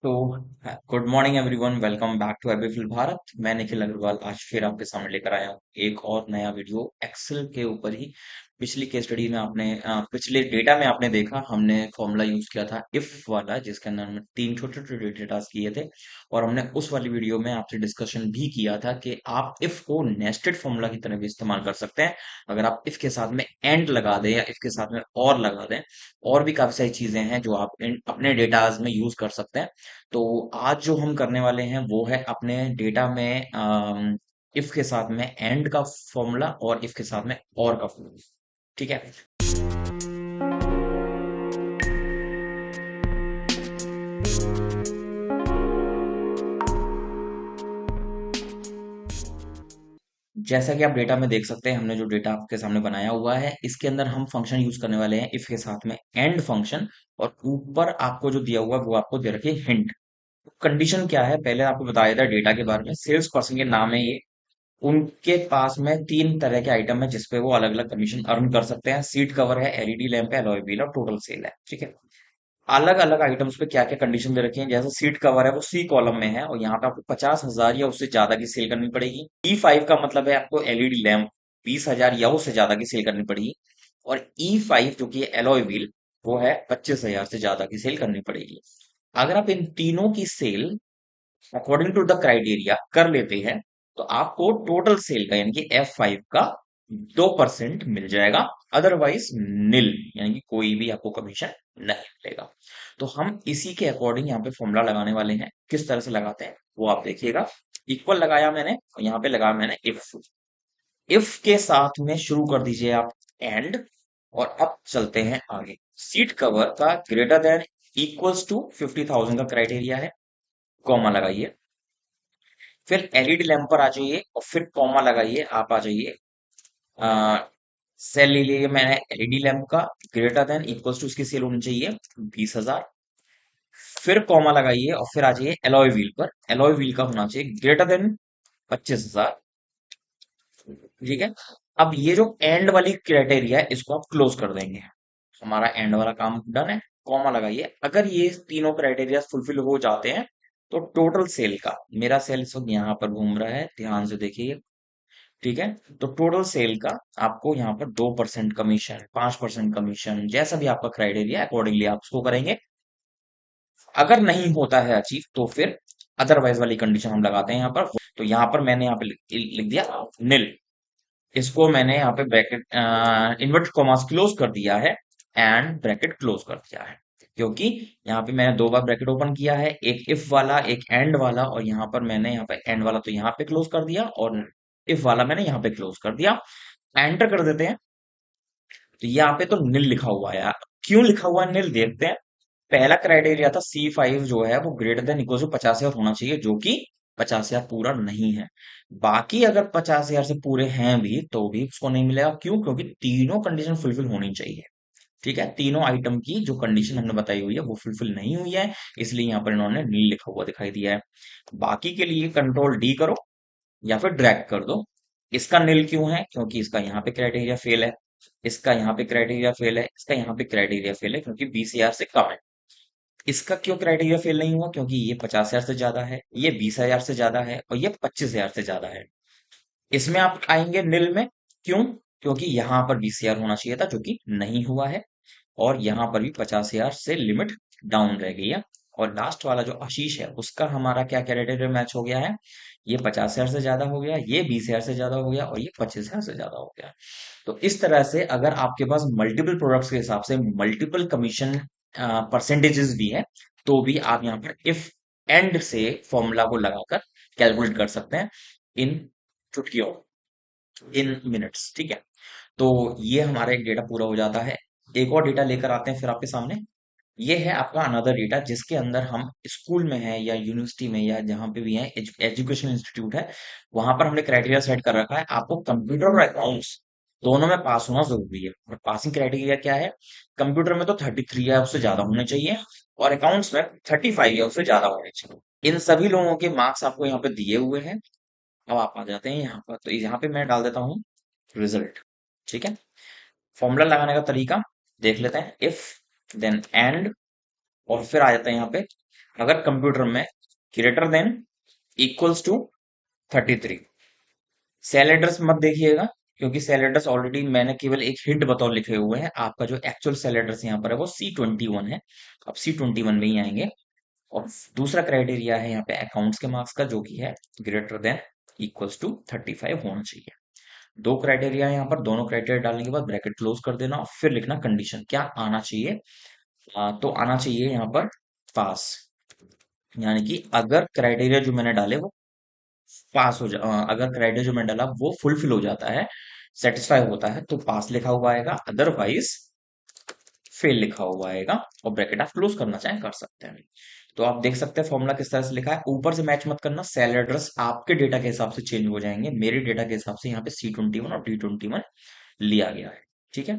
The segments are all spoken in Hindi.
तो good morning everyone, welcome back to एबीफिल भारत। मैं निखिल अग्रवाल आज फिर आपके सामने लेकर आया हूँ एक और नया वीडियो एक्सेल के ऊपर ही। पिछली केस स्टडी में पिछले डेटा में आपने देखा हमने फॉर्मूला यूज किया था इफ वाला, जिसके अंदर हमने तीन छोटे छोटे डेटा किए थे। और हमने उस वाली वीडियो में आपसे डिस्कशन भी किया था कि आप इफ को नेस्टेड फॉर्मूला की तरह भी इस्तेमाल कर सकते हैं। अगर आप इफ के साथ में एंड लगा दें या इफ के साथ में और लगा दें, और भी काफी सारी चीजें हैं जो आप अपने डेटाज में यूज कर सकते हैं। तो आज जो हम करने वाले हैं वो है अपने डेटा में इफ के साथ में एंड का फॉर्मूला और इफ के साथ में और का फॉर्मूला। ठीक है। जैसा कि आप डेटा में देख सकते हैं, हमने जो डेटा आपके सामने बनाया हुआ है इसके अंदर हम फंक्शन यूज करने वाले हैं इफ के साथ में एंड फंक्शन। और ऊपर आपको जो दिया हुआ है वो आपको दे रखे हिंट। कंडीशन क्या है, पहले आपको बताया था डेटा के बारे में। सेल्स पर्सन के नाम है ये। उनके पास में तीन तरह के आइटम है जिसपे वो अलग अलग कमीशन अर्न कर सकते हैं। सीट कवर है, एलईडी लैंप है, अलॉय व्हील और टोटल सेल है। ठीक है। अलग अलग आइटम्स पे क्या क्या कंडीशन दे रखी है, जैसे सीट कवर है वो सी कॉलम में है और यहाँ पे आपको 50,000 या उससे ज्यादा की सेल करनी पड़ेगी। ई5 का मतलब है आपको एलईडी लैंप 20,000 या उससे ज्यादा की सेल करनी पड़ेगी। और ई5 जो कि एलॉय व्हील वो है 25,000 से ज्यादा की सेल करनी पड़ेगी। अगर आप इन तीनों की cell according to the criteria कर लेते हैं तो आपको टोटल सेल का यानी कि F5 का 2% मिल जाएगा। अदरवाइज निल, यानी कि कोई भी आपको कमीशन नहीं मिलेगा। तो हम इसी के अकॉर्डिंग यहाँ पे फॉर्मूला लगाने वाले हैं। किस तरह से लगाते हैं वो आप देखिएगा। इक्वल लगाया मैंने और यहाँ पे लगाया मैंने इफ। इफ के साथ में शुरू कर दीजिए आप एंड। और अब चलते हैं आगे। सीट कवर का ग्रेटर देन इक्वल्स टू 50,000 का क्राइटेरिया है, कॉमा लगाइए। फिर एलईडी लैंप पर आ जाइए और फिर कॉमा लगाइए, आप आ जाइए। सेल ले लिए मैंने एलईडी लैंप का, ग्रेटर देन इक्वल्स टू उसकी सेल होनी चाहिए 20,000। फिर कॉमा लगाइए और फिर आ जाइए एलॉय व्हील पर। एलॉय व्हील का होना चाहिए ग्रेटर देन 25,000। ठीक है। अब ये जो एंड वाली क्राइटेरिया है इसको आप क्लोज कर देंगे। हमारा एंड वाला काम डन है। कॉमा लगाइए। अगर ये तीनों क्राइटेरिया फुलफिल हो जाते हैं तो टोटल सेल का, मेरा सेल इस वक्त यहाँ पर घूम रहा है, ध्यान से देखिए। ठीक है। तो टोटल सेल का आपको यहाँ पर 2% कमीशन, 5% कमीशन, जैसा भी आपका क्राइटेरिया अकॉर्डिंगली आप उसको करेंगे। अगर नहीं होता है अचीव तो फिर अदरवाइज वाली कंडीशन हम लगाते हैं यहाँ पर। तो यहाँ पर मैंने यहाँ पे लिख दिया निल। इसको मैंने यहाँ पे ब्रैकेट इन्वर्टेड कॉमास क्लोज कर दिया है एंड ब्रैकेट क्लोज कर दिया है। क्योंकि यहाँ पे मैंने दो बार ब्रैकेट ओपन किया है, एक इफ वाला एक एंड वाला, और यहाँ पर मैंने यहाँ पे एंड वाला तो यहाँ पे क्लोज कर दिया और इफ वाला मैंने यहाँ पे क्लोज कर दिया। एंटर कर देते हैं। तो यहाँ पे तो निल लिखा हुआ है यार। क्यों लिखा हुआ है निल, देखते हैं। पहला क्राइटेरिया था C5 जो है वो ग्रेटर देन इक्वल टू 50,000 होना चाहिए, जो कि 50,000 पूरा नहीं है। बाकी अगर 50,000 से पूरे हैं भी तो भी उसको नहीं मिलेगा। क्यों? क्योंकि तीनों कंडीशन फुलफिल होनी चाहिए। ठीक है। तीनों आइटम की जो कंडीशन हमने बताई हुई है वो फुलफिल नहीं हुई है, इसलिए यहाँ पर इन्होंने नील लिखा हुआ दिखाई दिया है। बाकी के लिए कंट्रोल डी करो या फिर ड्रैग कर दो। इसका नील क्यों है? क्योंकि इसका यहाँ पे क्राइटेरिया फेल है, इसका यहाँ पे क्राइटेरिया फेल है, इसका यहाँ पे क्राइटेरिया फेल है क्योंकि 20,000 से कम है। इसका क्यों क्राइटेरिया फेल नहीं हुआ? क्योंकि ये 50,000 से ज्यादा है, ये 20,000 से ज्यादा है और ये 25,000 से ज्यादा है। इसमें आप आएंगे नील में। क्यों? क्योंकि यहाँ पर 20,000 होना चाहिए था जो कि नहीं हुआ है, और यहाँ पर भी 50,000 से लिमिट डाउन रह गई है। और लास्ट वाला जो आशीष है उसका हमारा क्या क्राइटेरिया मैच हो गया है? ये 50,000 से ज्यादा हो गया, ये 20,000 से ज्यादा हो गया और ये 25,000 से ज्यादा हो गया। तो इस तरह से अगर आपके पास मल्टीपल प्रोडक्ट्स के हिसाब से मल्टीपल कमीशन परसेंटेजेस भी है तो भी आप यहाँ पर इफ एंड से फॉर्मूला को लगाकर कैलकुलेट कर सकते हैं इन चुटकियों, इन मिनट्स। ठीक है। तो ये हमारा एक डेटा पूरा हो जाता है। एक और डेटा लेकर आते हैं फिर आपके सामने। ये है आपका अनदर डेटा जिसके अंदर हम स्कूल में है या यूनिवर्सिटी में या जहां पे भी है, एजुकेशन इंस्टीट्यूट है, वहां पर हमने क्राइटेरिया सेट कर रखा है आपको कंप्यूटर और अकाउंट्स दोनों में पास होना जरूरी है। और पासिंग क्राइटेरिया क्या है? कंप्यूटर में तो 33 या उससे ज्यादा होने चाहिए और अकाउंट्स में 35 या उससे ज्यादा होने चाहिए। इन सभी लोगों के मार्क्स आपको यहाँ पे दिए हुए हैं। अब आप आ जाते हैं यहाँ पर, तो यहाँ पे मैं डाल देता हूँ रिजल्ट। ठीक है। फॉर्मूला लगाने का तरीका देख लेते हैं। इफ देन एंड और फिर आ जाता है यहाँ पे अगर कंप्यूटर में greater than equals to 33, cell address मत देखिएगा, क्योंकि सेल एड्रेस ऑलरेडी मैंने केवल एक हिंट बतौर लिखे हुए हैं। आपका जो एक्चुअल सेल एड्रेस यहाँ पर है वो C21 है, आप C21 में ही आएंगे। और दूसरा क्राइटेरिया है यहाँ पे अकाउंट्स के मार्क्स का, जो कि है ग्रेटर देन इक्वल्स टू 35 होना चाहिए। दो क्राइटेरिया है यहाँ पर, दोनों क्राइटेरिया डालने के बाद ब्रैकेट क्लोज कर देना और फिर लिखना कंडीशन क्या आना चाहिए। तो आना चाहिए यहाँ पर पास, यानी कि अगर क्राइटेरिया जो मैंने डाले वो पास हो अगर क्राइटेरिया जो मैंने डाला वो फुलफिल हो जाता है, सेटिस्फाई होता है, तो पास लिखा हुआ आएगा, अदरवाइज फेल लिखा हुआ आएगा। और ब्रैकेट आप क्लोज करना चाहें कर सकते हैं। तो आप देख सकते हैं फॉर्मूला किस तरह से लिखा है। ऊपर से मैच मत करना, सेल एड्रेस आपके डेटा के हिसाब से चेंज हो जाएंगे, मेरे डेटा के हिसाब से यहाँ पे C21 और D21 लिया गया है। ठीक है,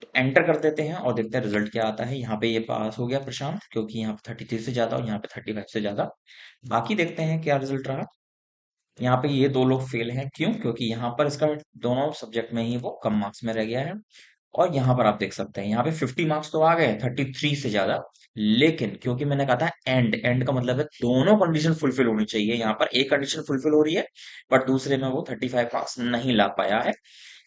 तो एंटर कर देते हैं और देखते हैं रिजल्ट क्या आता है। यहाँ पे ये पास हो गया प्रशांत, क्योंकि यहाँ पे 33 से ज्यादा और यहाँ पे 35 से ज्यादा। बाकी देखते हैं क्या रिजल्ट रहा। यहाँ पे ये दो लोग फेल हैं, क्यों? क्योंकि यहाँ पर इसका दोनों सब्जेक्ट में ही वो कम मार्क्स में रह गया है। और यहाँ पर आप देख सकते हैं यहाँ पे 50 मार्क्स तो आ गए 33 से ज्यादा, लेकिन क्योंकि मैंने कहा था एंड, एंड का मतलब है दोनों कंडीशन फुलफिल होनी चाहिए। यहाँ पर एक कंडीशन फुलफिल हो रही है, बट दूसरे में वो 35 मार्क्स नहीं ला पाया है।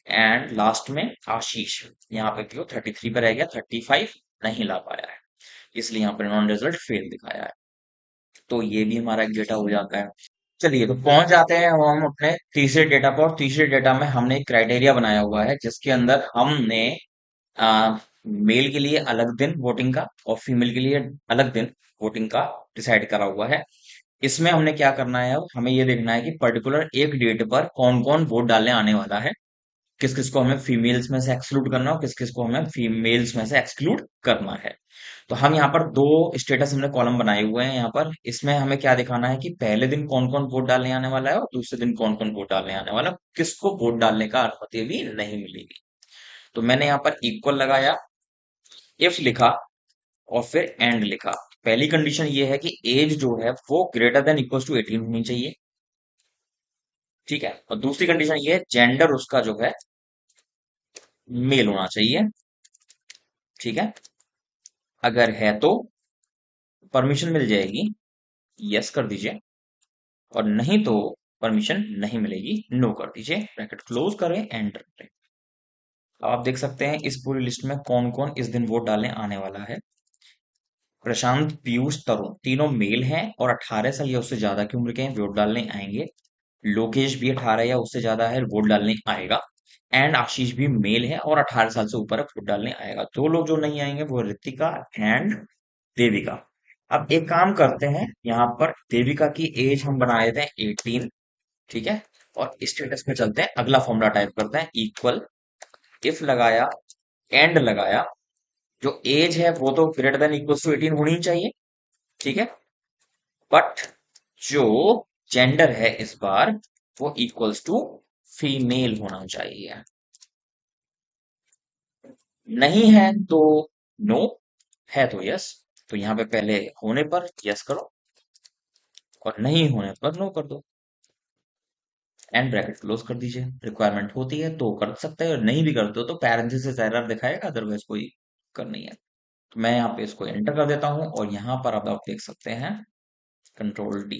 एंड लास्ट में आशीष यहाँ पे क्यों 33 पे रह गया, 35 नहीं ला पाया है, इसलिए यहाँ पर इन्होंने रिजल्ट फेल दिखाया है। तो ये भी हमारा एक डेटा हो जाता है। चलिए, तो पहुंच जाते हैं अब हम अपने तीसरे डेटा पर। और तीसरे डेटा में हमने एक क्राइटेरिया बनाया हुआ है, जिसके अंदर हमने मेल के लिए अलग दिन वोटिंग का और फीमेल के लिए अलग दिन वोटिंग का डिसाइड करा हुआ है। इसमें हमने क्या करना है, अब हमें ये देखना है कि पर्टिकुलर एक डेट पर कौन कौन वोट डालने आने वाला है, किस किस को हमें फीमेल्स में से एक्सक्लूड करना है और किस किस को हमें फीमेल्स में से एक्सक्लूड करना है। तो हम यहाँ पर दो स्टेटस हमने कॉलम बनाए हुए हैं। यहाँ पर इसमें हमें क्या दिखाना है कि पहले दिन कौन कौन वोट डालने आने वाला है और दूसरे दिन कौन कौन वोट डालने आने वाला है, किसको वोट डालने का अनुमति भी नहीं मिलेगी। तो मैंने यहाँ पर इक्वल लगाया, इफ लिखा और फिर एंड लिखा। पहली कंडीशन ये है कि एज जो है वो ग्रेटर देन इक्वल टू 18 होनी चाहिए। ठीक है, और दूसरी कंडीशन ये है जेंडर उसका जो है मेल होना चाहिए। ठीक है, अगर है तो परमिशन मिल जाएगी, यस कर दीजिए, और नहीं तो परमिशन नहीं मिलेगी, नो कर दीजिए। ब्रैकेट क्लोज करें, एंटर करें। अब आप देख सकते हैं इस पूरी लिस्ट में कौन कौन इस दिन वोट डालने आने वाला है। प्रशांत, पीयूष, तरुण तीनों मेल हैं और 18 साल या उससे ज्यादा की उम्र के हैं, वोट डालने आएंगे। लोकेश भी 18 या उससे ज्यादा है, वोट डालने आएगा। एंड आशीष भी मेल है और 18 साल से ऊपर है, वोट डालने आएगा। दो लोग जो नहीं आएंगे वो रितिका एंड देविका। अब एक काम करते हैं, यहाँ पर देविका की एज हम बना देते हैं 18। ठीक है, और स्टेटस में चलते हैं, अगला फॉर्मूला टाइप करते हैं, इक्वल, इफ लगाया, एंड लगाया। जो एज है वो तो ग्रेटर देन इक्वल टू 18 होनी चाहिए। ठीक है, बट जो जेंडर है इस बार वो इक्वल्स टू फीमेल होना चाहिए। नहीं है तो नो, है तो यस। तो यहाँ पे पहले होने पर यस करो और नहीं होने पर नो कर दो, एंड ब्रैकेट क्लोज कर दीजिए। रिक्वायरमेंट होती है तो कर सकते हैं, और नहीं भी करते हो तो पैरेंथेसिस एरर दिखाएगा, अदरवाइज कोई कर नहीं है। तो मैं यहाँ पे इसको एंटर कर देता हूँ और यहाँ पर अब आप देख सकते हैं कंट्रोल डी,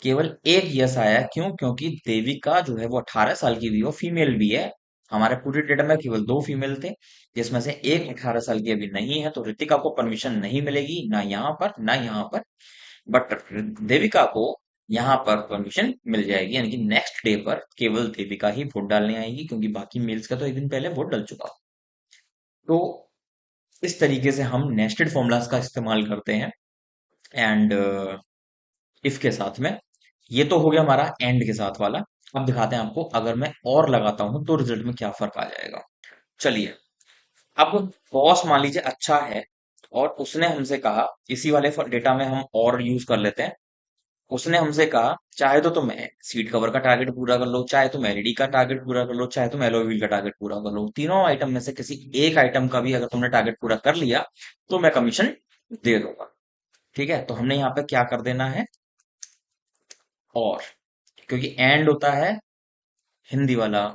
केवल एक यस आया है। क्यों? क्योंकि देविका जो है वो 18 साल की भी है, फीमेल भी है। हमारे पूरे डेटा में केवल दो फीमेल थे, जिसमें से एक 18 साल की अभी नहीं है, तो ऋतिका को परमिशन नहीं मिलेगी, ना यहाँ पर ना यहाँ पर। बट देविका को यहाँ पर परमिशन मिल जाएगी, यानी कि नेक्स्ट डे पर केवल देविका ही वोट डालने आएगी, क्योंकि बाकी मेल्स का तो एक दिन पहले वोट डल चुका हो। तो इस तरीके से हम नेस्टेड फॉर्मूलाज का इस्तेमाल करते हैं एंड इफ के साथ में। ये तो हो गया हमारा एंड के साथ वाला। अब दिखाते हैं आपको, अगर मैं और लगाता हूं तो रिजल्ट में क्या फर्क आ जाएगा। चलिए, अब बॉस मान लीजिए अच्छा है और उसने हमसे कहा, इसी वाले डेटा में हम और यूज कर लेते हैं। उसने हमसे कहा चाहे तो तुम सीट कवर का टारगेट पूरा कर लो, चाहे तुम एलईडी का टारगेट पूरा कर लो, चाहे तुम एलओ व्हील का टारगेट पूरा कर लो। तीनों आइटम में से किसी एक आइटम का भी अगर तुमने टारगेट पूरा कर लिया तो मैं कमीशन दे दूंगा। ठीक है, तो हमने यहाँ पे क्या कर देना है, और, क्योंकि एंड होता है हिंदी वाला,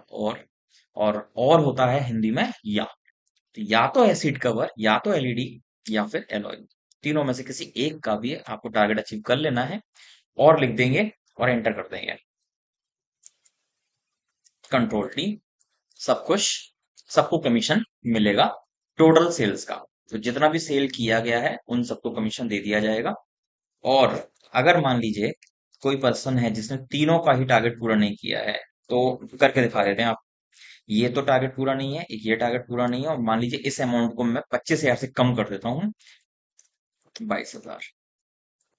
और होता है हिंदी में या, तो या तो है सीट कवर, या तो एलईडी, या फिर एलॉय। तीनों में से किसी एक का भी आपको टारगेट अचीव कर लेना है, और लिख देंगे और एंटर कर देंगे। कंट्रोल टी, सब कुछ, सबको कमीशन मिलेगा टोटल सेल्स का। तो जितना भी सेल किया गया है उन सबको कमीशन दे दिया जाएगा। और अगर मान लीजिए कोई पर्सन है जिसने तीनों का ही टारगेट पूरा नहीं किया है, तो करके दिखा देते हैं आप। ये तो टारगेट पूरा नहीं है, ये टारगेट पूरा नहीं है, और मान लीजिए इस अमाउंट को मैं 25,000 से कम कर देता हूँ 22,000।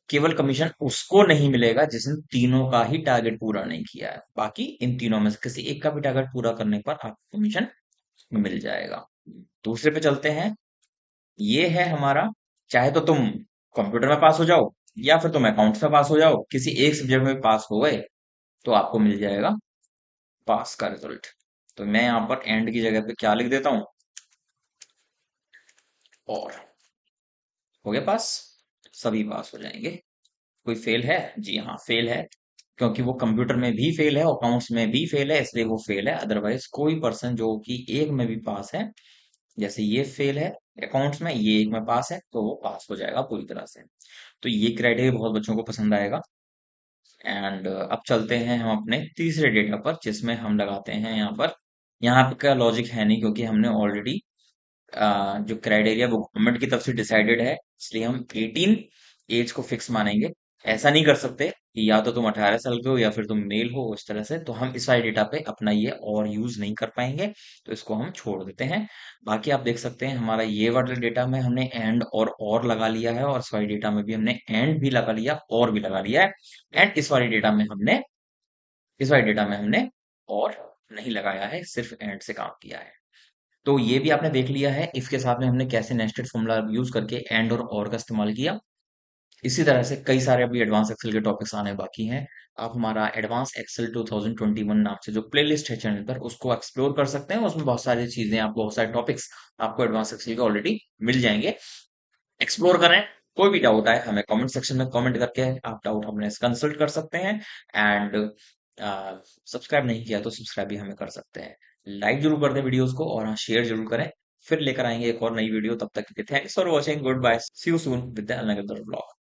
केवल कमीशन उसको नहीं मिलेगा जिसने तीनों का ही टारगेट पूरा नहीं किया है, बाकी इन तीनों में से किसी एक का भी टारगेट पूरा करने पर आपको कमीशन मिल जाएगा। दूसरे पे चलते हैं। ये है हमारा, चाहे तो तुम कंप्यूटर में पास हो जाओ या फिर तुम अकाउंट्स में पास हो जाओ, किसी एक सब्जेक्ट में भी पास हो गए तो आपको मिल जाएगा पास का रिजल्ट। तो मैं यहाँ पर एंड की जगह पे क्या लिख देता हूँ, और हो गया पास। सभी पास हो जाएंगे। कोई फेल है? जी हाँ, फेल है, क्योंकि वो कंप्यूटर में भी फेल है, अकाउंट्स में भी फेल है, इसलिए वो फेल है। अदरवाइज कोई पर्सन जो कि एक में भी पास है, जैसे ये फेल है अकाउंट्स में, ये एक में पास है, तो वो पास हो जाएगा पूरी तरह से। तो ये क्राइटेरिया बहुत बच्चों को पसंद आएगा। एंड अब चलते हैं हम अपने तीसरे डेटा पर, जिसमें हम लगाते हैं यहाँ पर। यहाँ पे का लॉजिक है नहीं, क्योंकि हमने ऑलरेडी जो क्राइटेरिया वो गवर्नमेंट की तरफ से डिसाइडेड है, इसलिए हम 18 एज को फिक्स मानेंगे। ऐसा नहीं कर सकते कि या तो तुम 18 साल के हो या फिर तुम मेल हो, उस तरह से तो हम इस वाले डेटा पे अपना ये और यूज नहीं कर पाएंगे, तो इसको हम छोड़ देते हैं। बाकी आप देख सकते हैं हमारा ये वाले डेटा में हमने एंड और लगा लिया है, और इस वाले डेटा में भी हमने एंड भी लगा लिया और भी लगा लिया है। एंड इस वाले डेटा में हमने और नहीं लगाया है, सिर्फ एंड से काम किया है। तो ये भी आपने देख लिया है इफ के साथ में हमने कैसे नेस्टेड फॉर्मूला यूज करके एंड और का इस्तेमाल किया। इसी तरह से कई सारे अभी एडवांस एक्सेल के टॉपिक्स आने बाकी हैं। आप हमारा एडवांस एक्सेल 2021 नाम से जो प्लेलिस्ट है चैनल पर, उसको एक्सप्लोर कर सकते हैं। उसमें बहुत सारी चीजें, आप बहुत सारे टॉपिक्स आपको एडवांस एक्सेल के ऑलरेडी मिल जाएंगे। एक्सप्लोर करें। कोई भी डाउट आए हमें कमेंट सेक्शन में कमेंट करके आप डाउट हमने कंसल्ट कर सकते हैं। एंड सब्सक्राइब नहीं किया तो सब्सक्राइब भी हमें कर सकते हैं। लाइक जरूर कर दें वीडियोस को, और हाँ, शेयर जरूर करें। फिर लेकर आएंगे एक और नई वीडियो, तब तक के thanks for watching, good bye, see you soon with another blog.